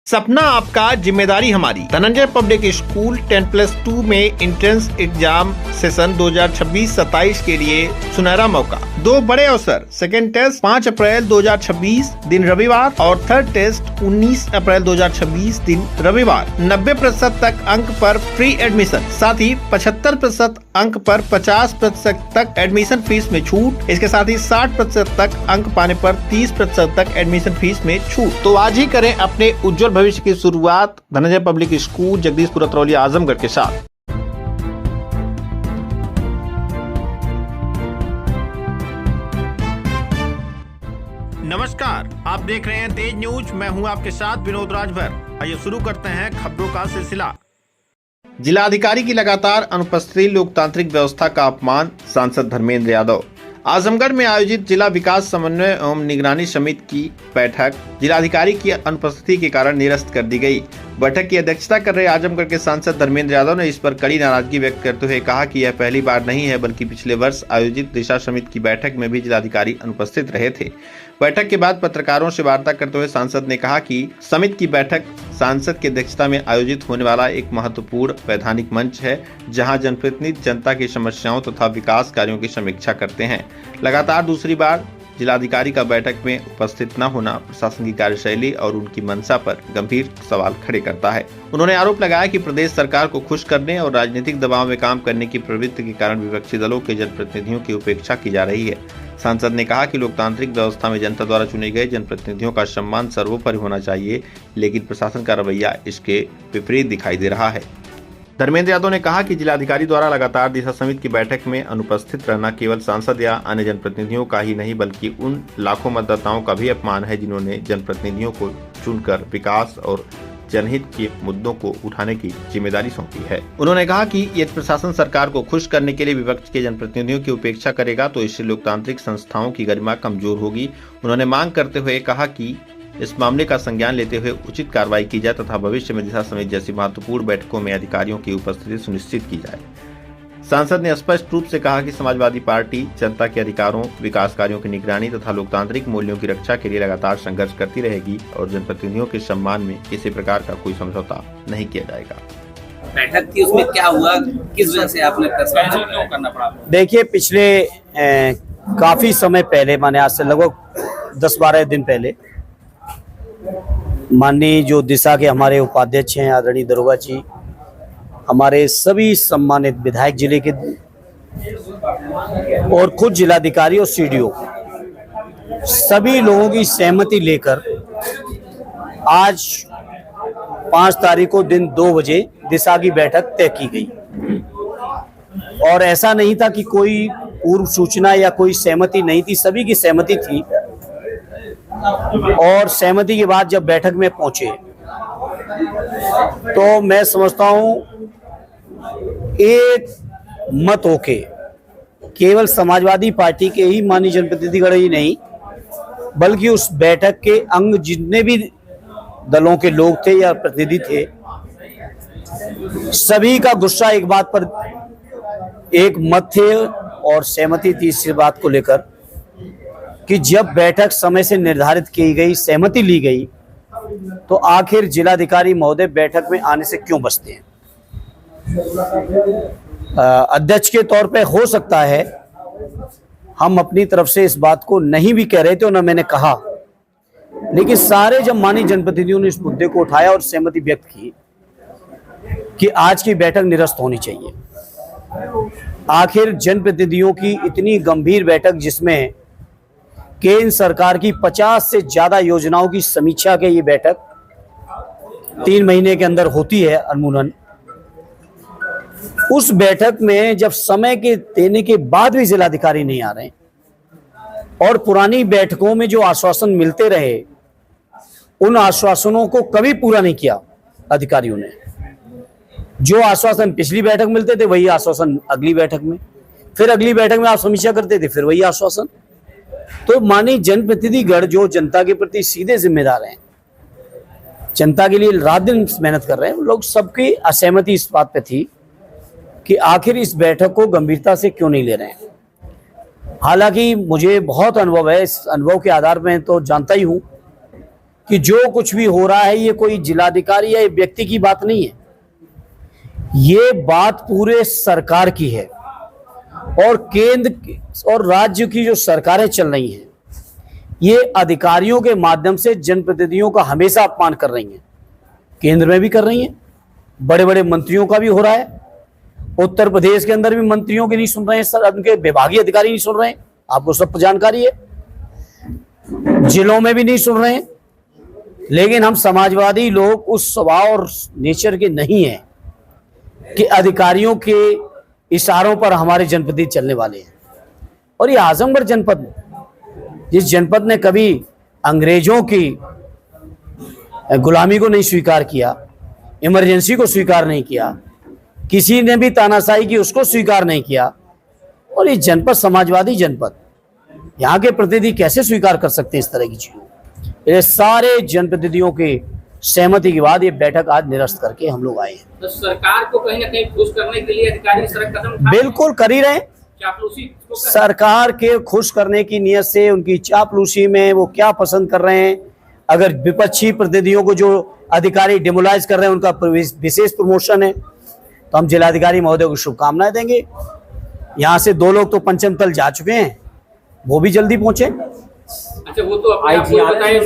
सपना आपका, जिम्मेदारी हमारी। धनंजय पब्लिक स्कूल 10+2 में एंट्रेंस एग्जाम सेशन 2026-27 के लिए सुनहरा मौका। दो बड़े अवसर, सेकेंड टेस्ट 5 अप्रैल 2026 दिन रविवार और थर्ड टेस्ट 19 अप्रैल 2026 दिन रविवार। 90% तक अंक पर फ्री एडमिशन, साथ ही 75% अंक पर 50% तक एडमिशन फीस में छूट। इसके साथ ही 60% तक अंक पाने पर 30% तक एडमिशन फीस में छूट। तो आज ही करें अपने उज्जवल भविष्य की शुरुआत धनंजय पब्लिक स्कूल जगदीशपुर अतरौली आजमगढ़ के साथ। नमस्कार, आप देख रहे हैं तेज न्यूज। मैं हूं आपके साथ विनोद राजभर। आइए शुरू करते हैं खबरों का सिलसिला। जिलाधिकारी की लगातार अनुपस्थिति, लोकतांत्रिक व्यवस्था का अपमान, सांसद धर्मेंद्र यादव। आजमगढ़ में आयोजित जिला विकास समन्वय एवं निगरानी समिति की बैठक जिलाधिकारी की अनुपस्थिति के कारण निरस्त कर दी गई। बैठक की अध्यक्षता कर रहे आजमगढ़ के सांसद धर्मेंद्र यादव ने इस पर कड़ी नाराजगी व्यक्त करते हुए कहा कि यह पहली बार नहीं है, बल्कि पिछले वर्ष आयोजित दिशा समिति की बैठक में भी जिलाधिकारी अनुपस्थित रहे थे। बैठक के बाद पत्रकारों से वार्ता करते हुए सांसद ने कहा कि समिति की बैठक सांसद की अध्यक्षता में आयोजित होने वाला एक महत्वपूर्ण वैधानिक मंच है, जहां जनप्रतिनिधि जनता की समस्याओं तथा विकास कार्यों की समीक्षा करते हैं। लगातार दूसरी बार जिलाधिकारी का बैठक में उपस्थित न होना प्रशासन की कार्यशैली और उनकी मंशा पर गंभीर सवाल खड़े करता है। उन्होंने आरोप लगाया कि प्रदेश सरकार को खुश करने और राजनीतिक दबाव में काम करने की प्रवृत्ति के कारण विपक्षी दलों के जनप्रतिनिधियों की उपेक्षा की जा रही है। सांसद ने कहा कि लोकतांत्रिक व्यवस्था में जनता द्वारा चुने गए जनप्रतिनिधियों का सम्मान सर्वोपरि होना चाहिए, लेकिन प्रशासन का रवैया इसके विपरीत दिखाई दे रहा है। धर्मेंद्र यादव ने कहा कि जिलाधिकारी द्वारा लगातार दिशा समिति की बैठक में अनुपस्थित रहना केवल सांसद या अन्य जनप्रतिनिधियों का ही नहीं, बल्कि उन लाखों मतदाताओं का भी अपमान है जिन्होंने जनप्रतिनिधियों को चुनकर विकास और जनहित के मुद्दों को उठाने की जिम्मेदारी सौंपी है। उन्होंने कहा कि यदि प्रशासन सरकार को खुश करने के लिए विपक्ष के जनप्रतिनिधियों की उपेक्षा करेगा तो इससे लोकतांत्रिक संस्थाओं की गरिमा कमजोर होगी। उन्होंने मांग करते हुए कहा कि इस मामले का संज्ञान लेते हुए उचित कार्रवाई की जाए तथा भविष्य में दिशा समिति जैसी महत्वपूर्ण बैठकों में अधिकारियों की उपस्थिति सुनिश्चित की जाए। सांसद ने स्पष्ट रूप से कहा कि समाजवादी पार्टी जनता के अधिकारों, विकास कार्यों की निगरानी तथा लोकतांत्रिक मूल्यों की रक्षा के लिए लगातार संघर्ष करती रहेगी और जनप्रतिनिधियों के सम्मान में किसी प्रकार का कोई समझौता नहीं किया जाएगा। बैठक की उसमें क्या हुआ, किस वजह से आपने क्यों करना पड़ा? देखिए, पिछले काफी समय पहले, माने आज से लगभग 10-12 दिन पहले, माननीय जो दिशा के हमारे उपाध्यक्ष हैं आदरणीय दरोगा जी, हमारे सभी सम्मानित विधायक जिले के और खुद जिलाधिकारी और सीडीओ सभी लोगों की सहमति लेकर आज 5 तारीख को दिन 2 बजे दिशा की बैठक तय की गई। और ऐसा नहीं था कि कोई पूर्व सूचना या कोई सहमति नहीं थी, सभी की सहमति थी। और सहमति के बाद जब बैठक में पहुंचे तो मैं समझता हूं एक मत होके केवल समाजवादी पार्टी के ही माननीय जनप्रतिनिधिगण ही नहीं, बल्कि उस बैठक के अंग जितने भी दलों के लोग थे या प्रतिनिधि थे, सभी का गुस्सा एक बात पर एक मत थे और सहमति थी इस बात को लेकर कि जब बैठक समय से निर्धारित की गई, सहमति ली गई, तो आखिर जिलाधिकारी महोदय बैठक में आने से क्यों बचते हैं। अध्यक्ष के तौर पे हो सकता है हम अपनी तरफ से इस बात को नहीं भी कह रहे थे और न मैंने कहा, लेकिन सारे जब माननीय जनप्रतिनिधियों ने इस मुद्दे को उठाया और सहमति व्यक्त की कि आज की बैठक निरस्त होनी चाहिए। आखिर जनप्रतिनिधियों की इतनी गंभीर बैठक जिसमें केंद्र सरकार की 50 से ज्यादा योजनाओं की समीक्षा के ये बैठक 3 महीने के अंदर होती है अमूमन। उस बैठक में जब समय के देने के बाद भी जिलाधिकारी नहीं आ रहे और पुरानी बैठकों में जो आश्वासन मिलते रहे उन आश्वासनों को कभी पूरा नहीं किया अधिकारियों ने। जो आश्वासन पिछली बैठक मिलते थे वही आश्वासन अगली बैठक में, फिर अगली बैठक में आप समीक्षा करते थे फिर वही आश्वासन। तो माननीय जनप्रतिनिधिगण जो जनता के प्रति सीधे जिम्मेदार हैं, जनता के लिए रात दिन मेहनत कर रहे हैं, लोग सबकी असहमति इस बात पे थी कि आखिर इस बैठक को गंभीरता से क्यों नहीं ले रहे हैं। हालांकि मुझे बहुत अनुभव है, इस अनुभव के आधार में तो जानता ही हूं कि जो कुछ भी हो रहा है ये कोई जिलाधिकारी या ये व्यक्ति की बात नहीं है, ये बात पूरे सरकार की है। और केंद्र और राज्य की जो सरकारें चल रही हैं, ये अधिकारियों के माध्यम से जनप्रतिनिधियों का हमेशा अपमान कर रही हैं। केंद्र में भी कर रही हैं, बड़े बड़े मंत्रियों का भी हो रहा है। उत्तर प्रदेश के अंदर भी मंत्रियों के नहीं सुन रहे हैं सर, उनके विभागीय अधिकारी नहीं सुन रहे हैं, आपको सब जानकारी है। जिलों में भी नहीं सुन रहे हैं। लेकिन हम समाजवादी लोग उस स्वभाव और नेचर के नहीं हैं कि अधिकारियों के इशारों पर हमारे जनप्रतिनिधि चलने वाले हैं। और ये आजमगढ़ जनपद, जिस जनपद ने कभी अंग्रेजों की गुलामी को नहीं स्वीकार किया, इमरजेंसी को स्वीकार नहीं किया, किसी ने भी तानाशाही की उसको स्वीकार नहीं किया, और ये जनपद समाजवादी जनपद, यहाँ के प्रतिनिधि कैसे स्वीकार कर सकते हैं इस तरह की चीजों? ये सारे जनप्रतिनिधियों के सहमति के बाद ये बैठक आज निरस्त करके हम लोग आए हैं। तो सरकार को कहीं ना कहीं खुश करने के लिए अधिकारी इस तरह कदम उठा रहे हैं? बिल्कुल कर ही रहे हैं। चापलूसी को कर- सरकार के खुश करने की नीयत से उनकी चापलूसी में वो क्या पसंद कर रहे हैं, अगर विपक्षी प्रतिनिधियों को जो अधिकारी डिमोलाइज कर रहे हैं उनका विशेष प्रमोशन है, तो हम जिलाधिकारी महोदय को शुभकामनाएं देंगे। यहाँ से 2 लोग तो पंचम तल जा चुके हैं, वो भी जल्दी पहुंचे। अच्छा, वो तो अपने आप को बताइए